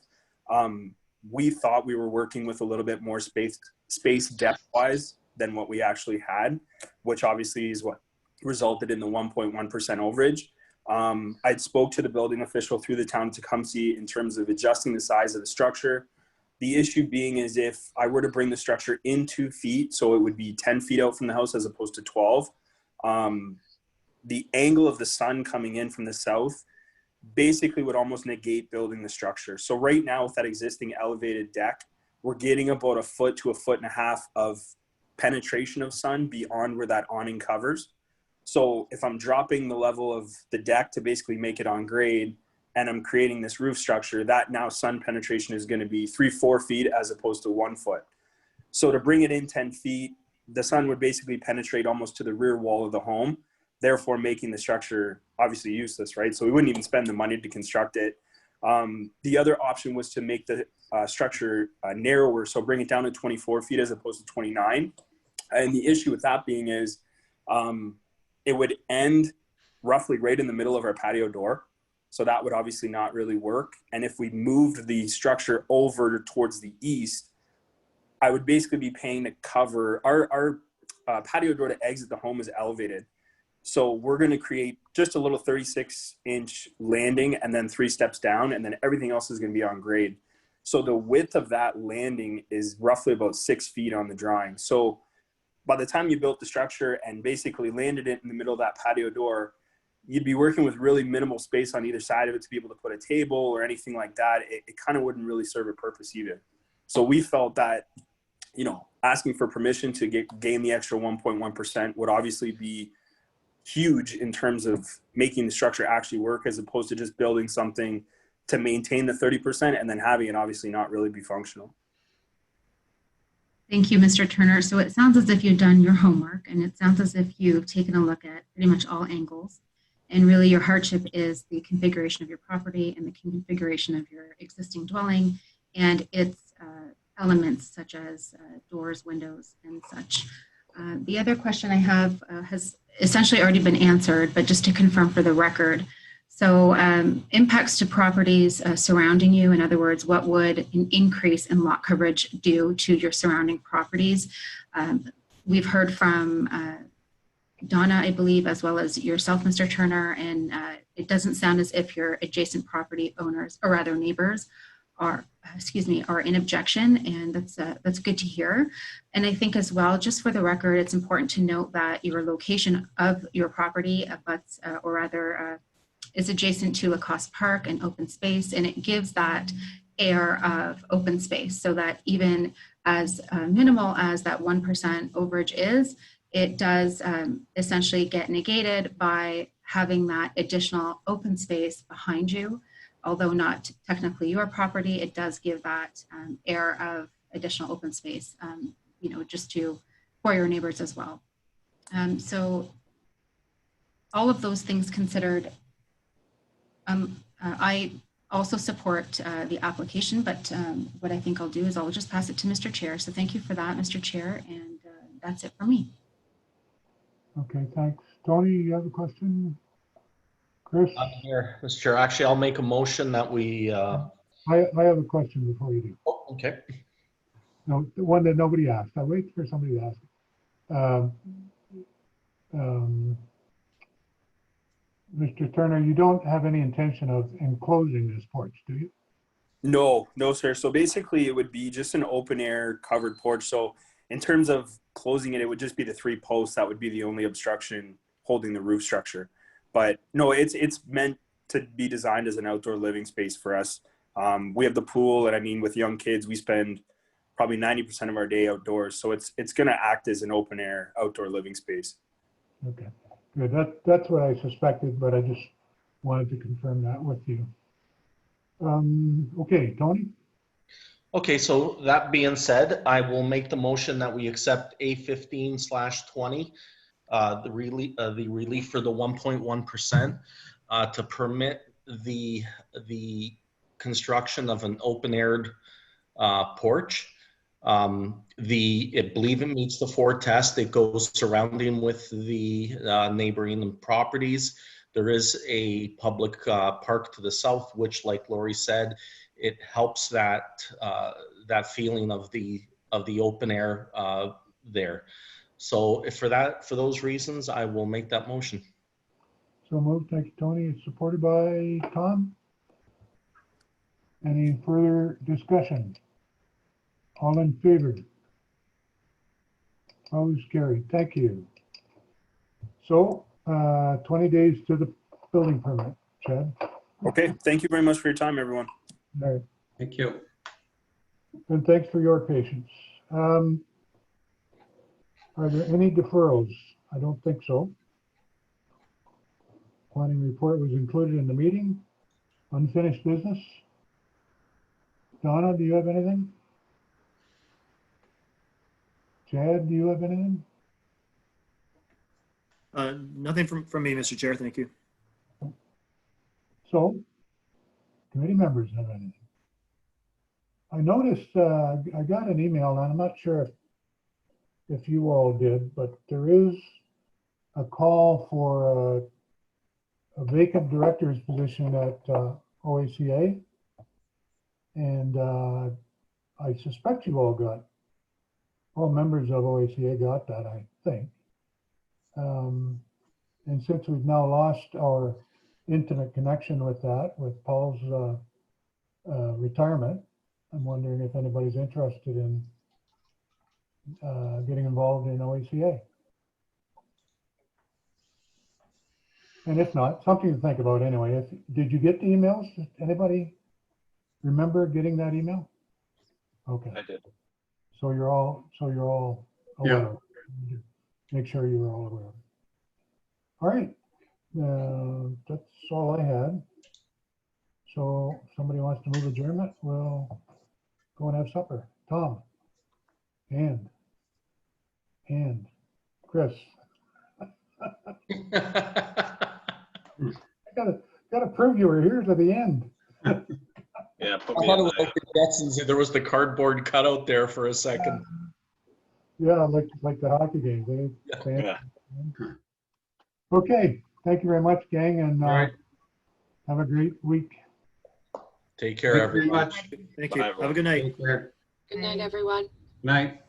We thought we were working with a little bit more space depth-wise than what we actually had, which obviously is what resulted in the 1.1% overage. I spoke to the building official through the town of Tecumseh in terms of adjusting the size of the structure. The issue being is if I were to bring the structure in 2 feet, so it would be 10 feet out from the house as opposed to 12, the angle of the sun coming in from the south basically would almost negate building the structure. So right now with that existing elevated deck, we're getting about 1 foot to 1.5 feet of penetration of sun beyond where that awning covers. So if I'm dropping the level of the deck to basically make it on grade and I'm creating this roof structure, that now sun penetration is going to be 3-4 feet as opposed to 1 foot. So to bring it in 10 feet, the sun would basically penetrate almost to the rear wall of the home, therefore making the structure obviously useless, right? So we wouldn't even spend the money to construct it. The other option was to make the structure narrower, so bring it down to 24 feet as opposed to 29. And the issue with that being is it would end roughly right in the middle of our patio door. So that would obviously not really work. And if we moved the structure over towards the east, I would basically be paying to cover our patio door to exit the home is elevated. So we're going to create just a little 36-inch landing and then 3 steps down, and then everything else is going to be on grade. So the width of that landing is roughly about 6 feet on the drawing. So by the time you built the structure and basically landed it in the middle of that patio door, you'd be working with really minimal space on either side of it to be able to put a table or anything like that. It kind of wouldn't really serve a purpose either. So we felt that, you know, asking for permission to gain the extra 1.1% would obviously be huge in terms of making the structure actually work, as opposed to just building something to maintain the 30% and then having it obviously not really be functional. Thank you, Mr. Turner. So it sounds as if you've done your homework, and it sounds as if you've taken a look at pretty much all angles. And really your hardship is the configuration of your property and the configuration of your existing dwelling and its elements such as doors, windows, and such. The other question I have has essentially already been answered, but just to confirm for the record. So impacts to properties surrounding you, in other words, what would an increase in lot coverage do to your surrounding properties? We've heard from Donna, I believe, as well as yourself, Mr. Turner, and it doesn't sound as if your adjacent property owners, or rather neighbors, are in objection, and that's good to hear. And I think as well, just for the record, it's important to note that your location of your property abuts, or rather is adjacent to Lacoste Park and open space, and it gives that air of open space, so that even as minimal as that 1% overage is, it does essentially get negated by having that additional open space behind you. Although not technically your property, it does give that air of additional open space, you know, just for your neighbors as well. So all of those things considered, I also support the application, but what I think I'll do is I'll just pass it to Mr. Chair. So thank you for that, Mr. Chair, and that's it for me. Okay, thanks. Tony, you have a question? Chris? I'm here, Mr. Chair. Actually, I'll make a motion that we... I have a question before you do. Oh, okay. No, the one that nobody asked. I wait for somebody to ask it. Mr. Turner, you don't have any intention of enclosing this porch, do you? No, sir. So basically it would be just an open air covered porch. So in terms of closing it, it would just be the 3 posts that would be the only obstruction holding the roof structure. But no, it's meant to be designed as an outdoor living space for us. We have the pool, and I mean, with young kids, we spend probably 90% of our day outdoors. So it's going to act as an open air outdoor living space. Okay, good. That's what I suspected, but I just wanted to confirm that with you. Okay, Tony? Okay, so that being said, I will make the motion that we accept A15/20, the relief for the 1.1%, to permit the construction of an open-aired porch. I believe it meets the 4 test. It goes surrounding with the neighboring properties. There is a public park to the south, which, like Lori said, it helps that feeling of the open air there. So for those reasons, I will make that motion. So moved. Thank you, Tony. It's supported by Tom. Any further discussion? All in favor? Opposed, carried. Thank you. So 20 days to the building permit, Chad. Okay, thank you very much for your time, everyone. All right. Thank you. And thanks for your patience. Are there any deferrals? I don't think so. Planning report was included in the meeting. Unfinished business. Donna, do you have anything? Chad, do you have anything? Nothing from me, Mr. Chair. Thank you. So, committee members have anything? I noticed, I got an email, and I'm not sure if you all did, but there is a call for a vacant director's position at OACA. And I suspect you all members of OACA got that, I think. And since we've now lost our intimate connection with that, with Paul's retirement, I'm wondering if anybody's interested in getting involved in OACA. And if not, something to think about anyway. Did you get the emails? Does anybody remember getting that email? Okay. I did. So you're all aware. Yeah. of it. Make sure you were all aware of it. All right. That's all I had. So if somebody wants to move adjournment, we'll go and have supper. Tom and Chris. I gotta prove you were here to the end. Yeah, put me in like the Jetsons. There was the cardboard cutout there for a second. Yeah, like the hockey game. Yeah. Okay, thank you very much, gang, and All right. have a great week. Take care, Thank you very everyone. much. Thank you. Bye, Have a good night. Take care. Good night, everyone. Night.